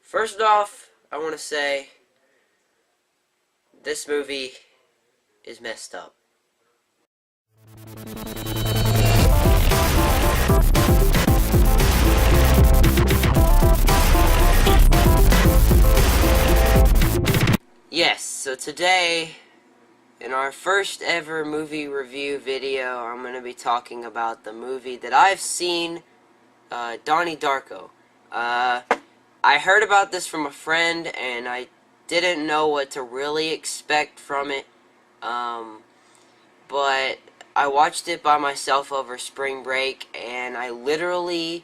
First off, I want to say this movie is messed up. Yes, so today, in our first ever movie review video, I'm going to be talking about the movie that I've seen, Donnie Darko. I heard about this from a friend, and I didn't know what to really expect from it, but I watched it by myself over spring break, and I literally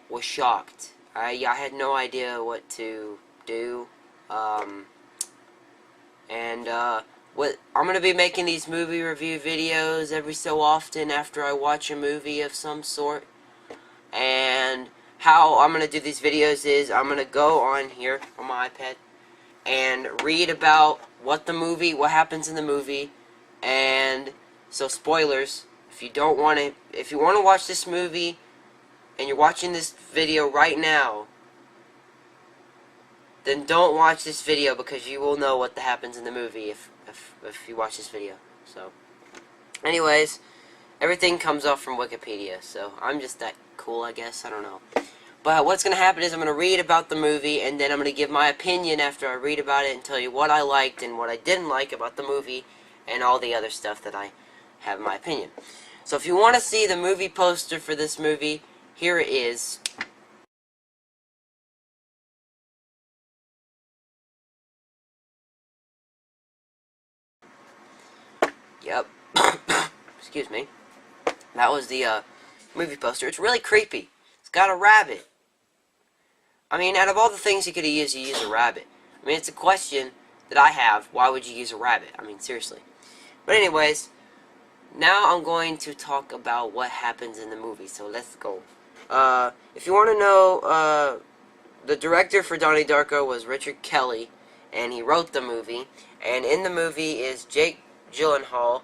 was shocked. I had no idea what to do. What I'm gonna be making these movie review videos every so often after I watch a movie of some sort. And how I'm gonna do these videos is I'm gonna go on here on my iPad and read about what happens in the movie, and so spoilers. If you want to watch this movie and you're watching this video right now, then don't watch this video, because you will know what happens in the movie if you watch this video. So, anyways, everything comes off from Wikipedia, so I'm just that cool, I guess. I don't know. But what's going to happen is I'm going to read about the movie, and then I'm going to give my opinion after I read about it and tell you what I liked and what I didn't like about the movie and all the other stuff that I have in my opinion. So if you want to see the movie poster for this movie, here it is. Yep. Excuse me. That was the movie poster. It's really creepy. It's got a rabbit. I mean, out of all the things you could have used, you use a rabbit. I mean, it's a question that I have. Why would you use a rabbit? I mean, seriously. But anyways, now I'm going to talk about what happens in the movie. So let's go. If you want to know, the director for Donnie Darko was Richard Kelly, and he wrote the movie. And in the movie is Jake Gyllenhaal,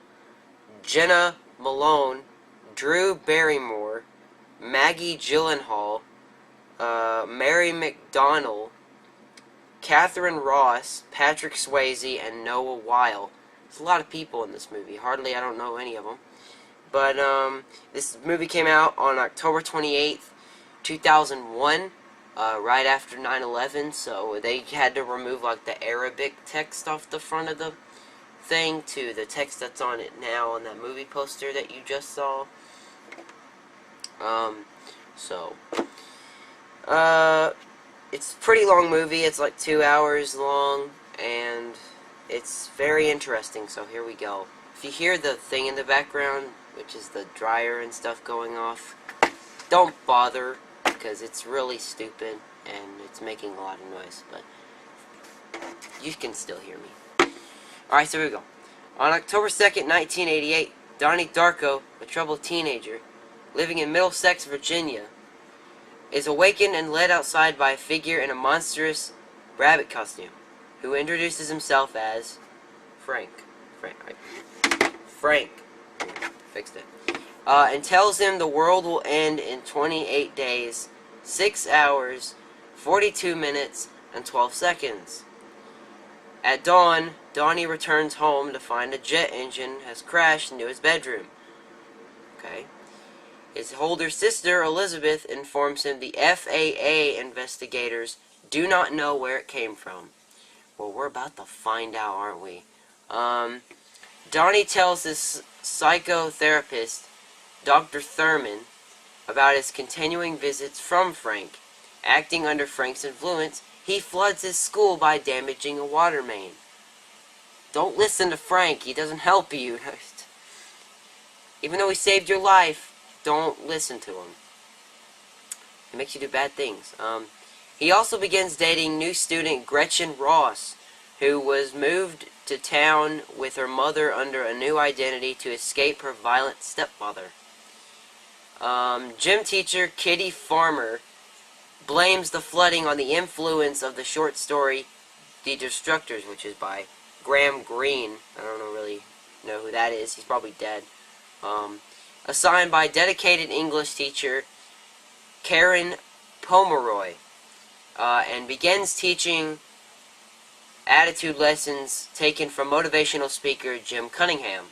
Jenna Malone, Drew Barrymore, Maggie Gyllenhaal, Mary McDonnell, Catherine Ross, Patrick Swayze, and Noah Weil. There's a lot of people in this movie. Hardly, I don't know any of them. But this movie came out on October 28th, 2001, right after 9/11. So they had to remove like the Arabic text off the front of the thing to the text that's on it now on that movie poster that you just saw. It's a pretty long movie. It's like 2 hours long, and it's very interesting. So here we go. If you hear the thing in the background, which is the dryer and stuff going off, don't bother, because it's really stupid and it's making a lot of noise, but you can still hear me. Alright, so here we go. On October 2nd, 1988, Donnie Darko, a troubled teenager living in Middlesex, Virginia, is awakened and led outside by a figure in a monstrous rabbit costume, who introduces himself as Frank. Frank. Fixed it. And tells him the world will end in 28 days, 6 hours, 42 minutes, and 12 seconds. At dawn, Donnie returns home to find a jet engine has crashed into his bedroom. Okay. His older sister, Elizabeth, informs him the FAA investigators do not know where it came from. Well, we're about to find out, aren't we? Donnie tells his psychotherapist, Dr. Thurman, about his continuing visits from Frank. Acting under Frank's influence, he floods his school by damaging a water main. Don't listen to Frank. He doesn't help you. Even though he saved your life, don't listen to him. He makes you do bad things. He also begins dating new student Gretchen Ross, who was moved to town with her mother under a new identity to escape her violent stepfather. Gym teacher Kitty Farmer blames the flooding on the influence of the short story The Destructors, which is by Graham Greene. I don't really know who that is. He's probably dead. Assigned by dedicated English teacher Karen Pomeroy. and begins teaching attitude lessons taken from motivational speaker Jim Cunningham.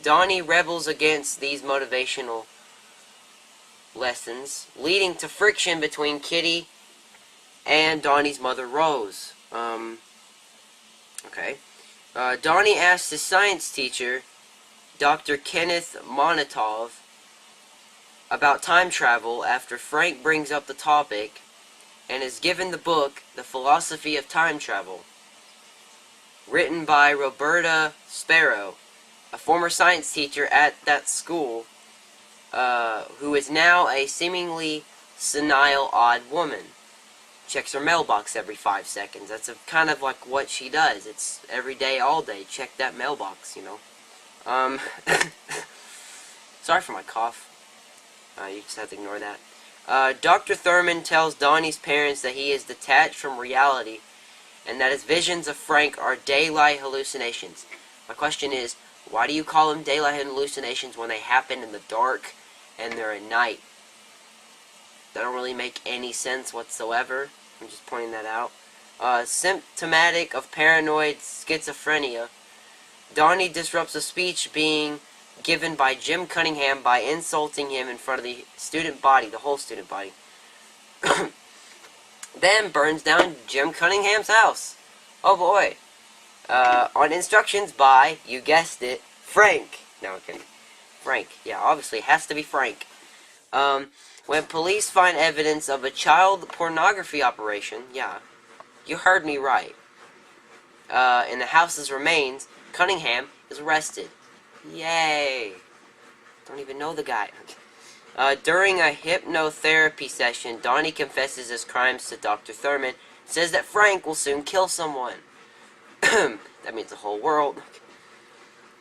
Donnie rebels against these motivational lessons, leading to friction between Kitty and Donnie's mother, Rose. Donnie asks his science teacher, Dr. Kenneth Monitov, about time travel after Frank brings up the topic, and is given the book, The Philosophy of Time Travel, written by Roberta Sparrow, a former science teacher at that school, who is now a seemingly senile, odd woman. Checks her mailbox every 5 seconds. That's kind of like what she does. It's every day, all day. Check that mailbox, you know. Sorry for my cough. You just have to ignore that. Dr. Thurman tells Donnie's parents that he is detached from reality and that his visions of Frank are daylight hallucinations. My question is, why do you call them daylight hallucinations when they happen in the dark and they're at night? That don't really make any sense whatsoever. I'm just pointing that out. Symptomatic of paranoid schizophrenia, Donnie disrupts a speech being given by Jim Cunningham by insulting him in front of the student body, the whole student body. Then burns down Jim Cunningham's house. Oh boy. On instructions by, you guessed it, Frank. No, I'm kidding. Frank. Yeah, obviously it has to be Frank. When police find evidence of a child pornography operation, yeah, you heard me right, in the house's remains, Cunningham is arrested. Yay. Don't even know the guy. During a hypnotherapy session, Donnie confesses his crimes to Dr. Thurman, says that Frank will soon kill someone. That means the whole world.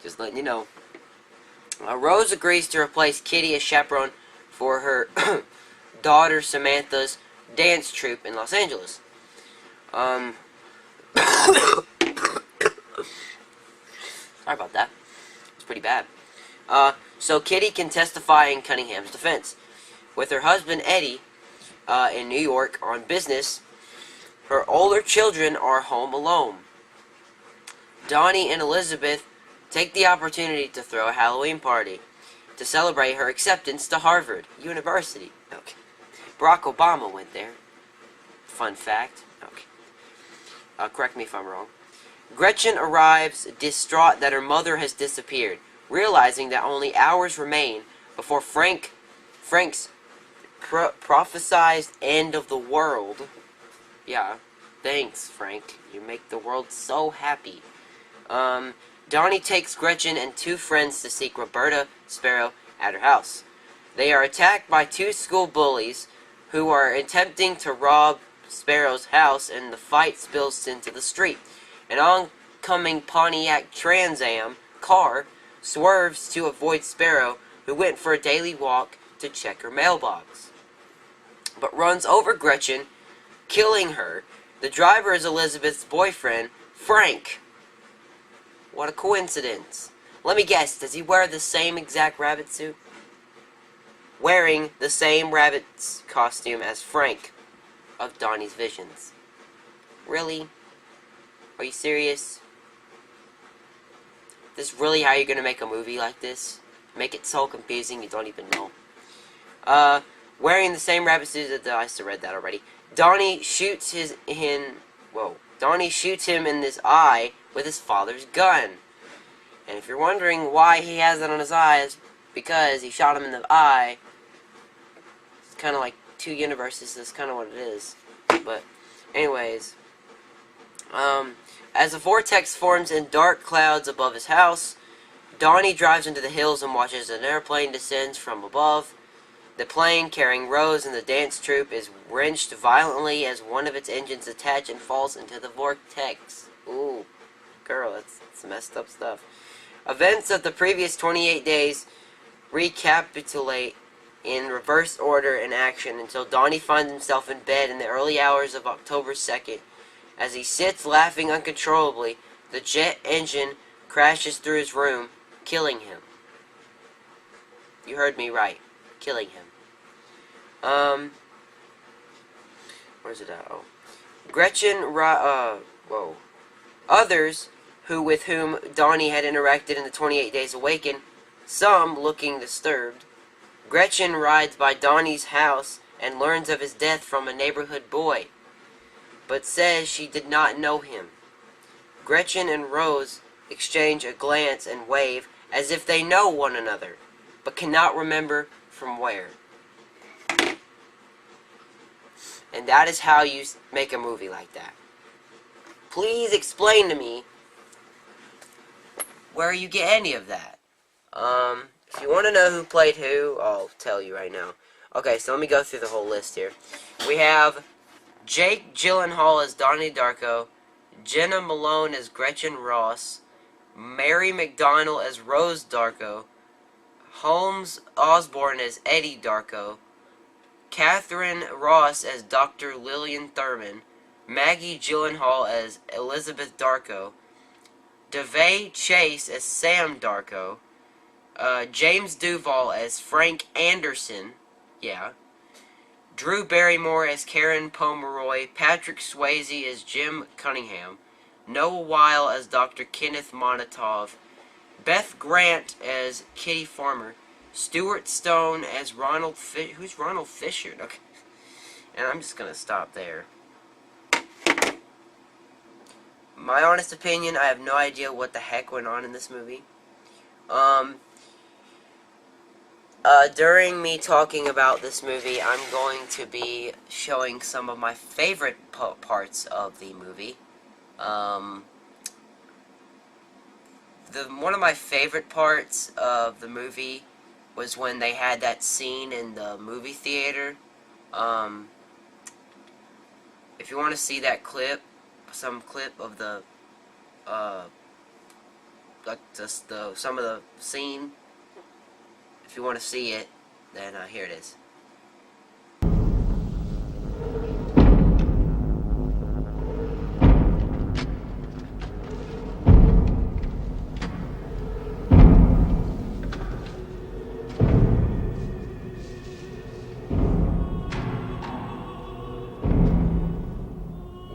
Just letting you know. Rose agrees to replace Kitty as chaperone for her daughter Samantha's dance troupe in Los Angeles. Sorry about that. It's pretty bad. So Kitty can testify in Cunningham's defense. With her husband Eddie in New York on business, her older children are home alone. Donnie and Elizabeth take the opportunity to throw a Halloween party to celebrate her acceptance to Harvard University. Okay. Barack Obama went there. Fun fact. Okay. Correct me if I'm wrong. Gretchen arrives distraught that her mother has disappeared, realizing that only hours remain before Frank's prophesized end of the world. Yeah, thanks, Frank. You make the world so happy. Donnie takes Gretchen and two friends to seek Roberta Sparrow at her house. They are attacked by two school bullies who are attempting to rob Sparrow's house, and the fight spills into the street. An oncoming Pontiac Trans Am car swerves to avoid Sparrow, who went for a daily walk to check her mailbox, but runs over Gretchen, killing her. The driver is Elizabeth's boyfriend, Frank. What a coincidence. Let me guess, does he wear the same exact rabbit suit? Wearing the same rabbit's costume as Frank of Donnie's visions. Really? Are you serious? This is really how you're gonna make a movie like this? Make it so confusing you don't even know. Wearing the same rabbit suit. I still read that already. Donnie shoots him in his eye with his father's gun. And if you're wondering why he has it on his eyes, because he shot him in the eye. It's kind of like two universes. That's kind of what it is. But, anyways, as a vortex forms in dark clouds above his house, Donnie drives into the hills and watches an airplane descends from above. The plane carrying Rose and the dance troupe is wrenched violently as one of its engines attaches and falls into the vortex. Ooh, girl, that's messed up stuff. Events of the previous 28 days recapitulate in reverse order and action until Donnie finds himself in bed in the early hours of October 2nd. As he sits laughing uncontrollably, the jet engine crashes through his room, killing him. You heard me right. Killing him. Where's it at? Oh. Whoa. Others, with whom Donnie had interacted in the 28 Days Awakened, some looking disturbed. Gretchen rides by Donnie's house and learns of his death from a neighborhood boy, but says she did not know him. Gretchen and Rose exchange a glance and wave as if they know one another, but cannot remember from where. And that is how you make a movie like that. Please explain to me where you get any of that. If you want to know who played who, I'll tell you right now. Okay, so let me go through the whole list here. We have Jake Gyllenhaal as Donnie Darko, Jenna Malone as Gretchen Ross, Mary McDonnell as Rose Darko, Holmes Osborne as Eddie Darko, Catherine Ross as Dr. Lillian Thurman, Maggie Gyllenhaal as Elizabeth Darko, DeVay Chase as Sam Darko, James Duval as Frank Anderson, Drew Barrymore as Karen Pomeroy, Patrick Swayze as Jim Cunningham, Noah Weil as Dr. Kenneth Monatov, Beth Grant as Kitty Farmer, Stuart Stone as Ronald Fisher. Who's Ronald Fisher? Okay. And I'm just going to stop there. My honest opinion, I have no idea what the heck went on in this movie. During me talking about this movie, I'm going to be showing some of my favorite parts of the movie. One of my favorite parts of the movie was when they had that scene in the movie theater. If you want to see that clip, some clip of the some of the scene, if you want to see it, then here it is.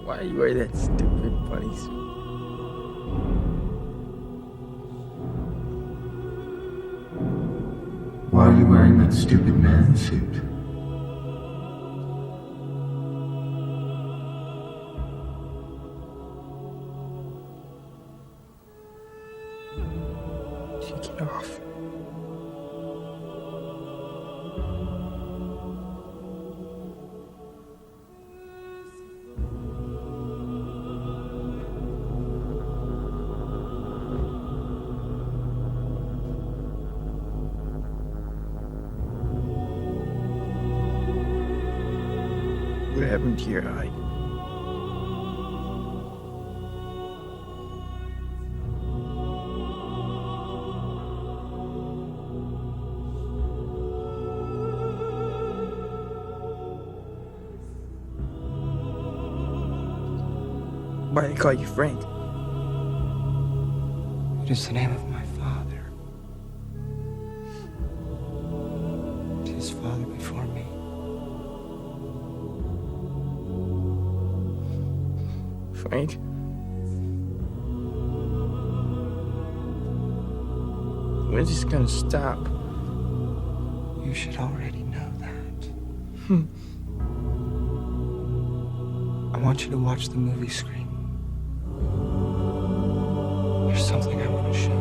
Why you wear that stupid bunny suit? Why are you wearing that stupid man suit? Take it off. What happened to your eye? Why they call you Frank? It is the name of my father. His father before me. Frank? When's this gonna stop? You should already know that. I want you to watch the movie screen. There's something I want to show you.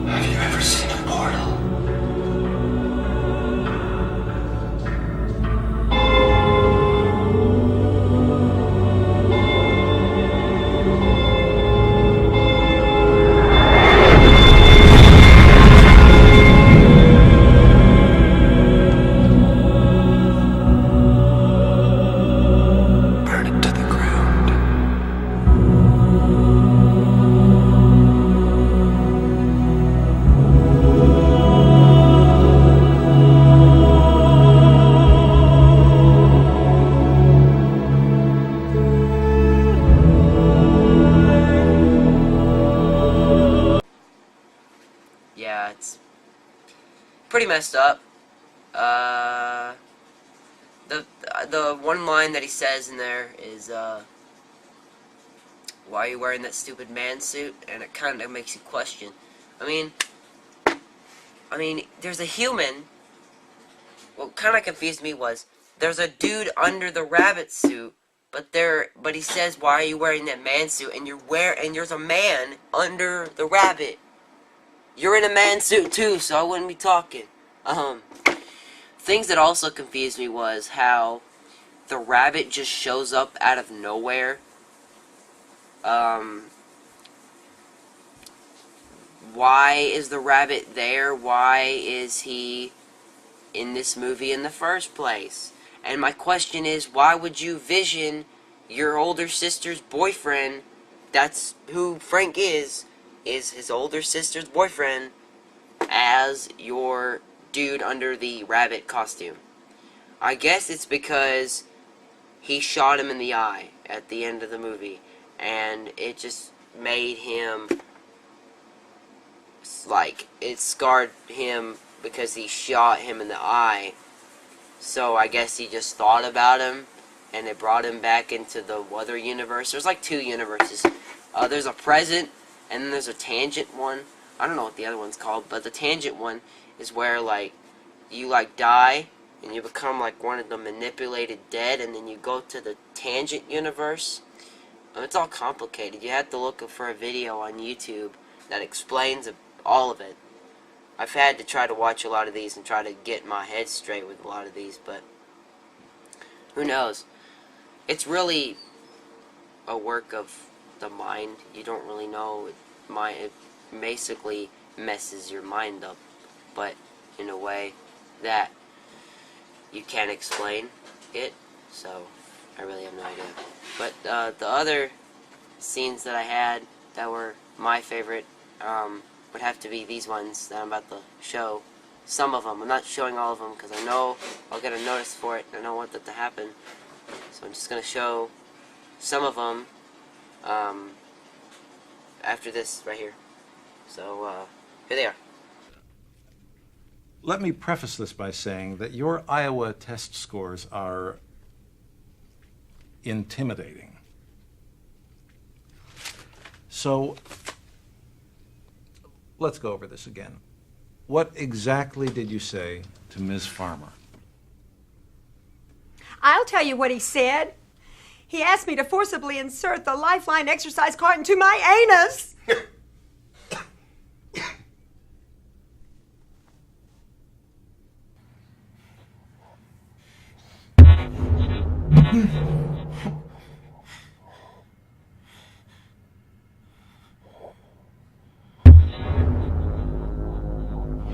Have you ever seen a portal? it's pretty messed up. The one line that he says in there is, why are you wearing that stupid man suit? And it kind of makes you question. I mean, there's a human. What kind of confused me was there's a dude under the rabbit suit, but he says, "Why are you wearing that man suit?" And there's a man under the rabbit. You're in a man suit too, so I wouldn't be talking. Things that also confused me was how the rabbit just shows up out of nowhere. Why is the rabbit there? Why is he in this movie in the first place? And my question is, why would you vision your older sister's boyfriend? That's who Frank is his older sister's boyfriend, as your dude under the rabbit costume. I guess it's because he shot him in the eye at the end of the movie, and it just made him, like, it scarred him because he shot him in the eye. So I guess he just thought about him, and it brought him back into the other universe. There's like two universes. There's a present, and then there's a tangent one. I don't know what the other one's called, but the tangent one is where, like, you, like, die, and you become, like, one of the manipulated dead, and then you go to the tangent universe. It's all complicated. You have to look for a video on YouTube that explains all of it. I've had to try to watch a lot of these and try to get my head straight with a lot of these, but who knows? It's really a work of the mind. You don't really know. It basically messes your mind up, but in a way that you can't explain it, so I really have no idea. But the other scenes that I had that were my favorite would have to be these ones that I'm about to show. Some of them. I'm not showing all of them because I know I'll get a notice for it and I don't want that to happen. So I'm just going to show some of them after this right here. So here they are. Let me preface this by saying that your Iowa test scores are intimidating. So let's go over this again. What exactly did you say to Ms. Farmer? I'll tell you what he said. He asked me to forcibly insert the Lifeline exercise card into my anus.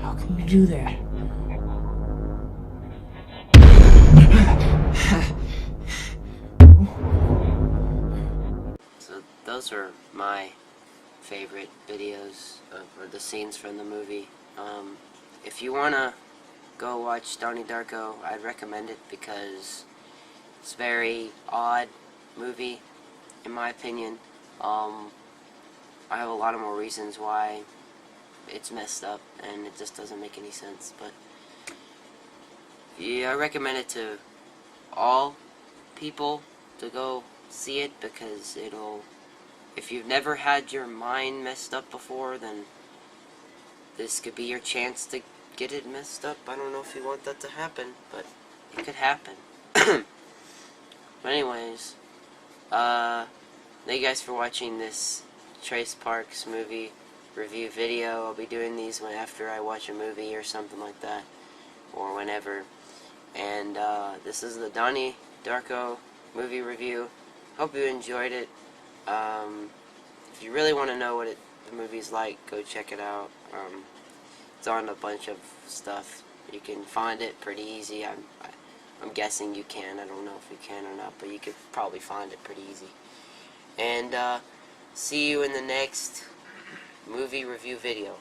How can you do that? So those are my favorite videos or the scenes from the movie. If you wanna go watch Donnie Darko, I'd recommend it because it's a very odd movie, in my opinion. I have a lot of more reasons why it's messed up and it just doesn't make any sense, but yeah, I recommend it to all people to go see it because if you've never had your mind messed up before, then this could be your chance to get it messed up. I don't know if you want that to happen, but it could happen. But anyways, thank you guys for watching this Trace Parks movie review video. I'll be doing these after I watch a movie or something like that, or whenever. And this is the Donnie Darko movie review. Hope you enjoyed it. If you really want to know what the movie's like, go check it out. It's on a bunch of stuff. You can find it pretty easy. I'm guessing you can. I don't know if you can or not, but you could probably find it pretty easy. And see you in the next movie review video.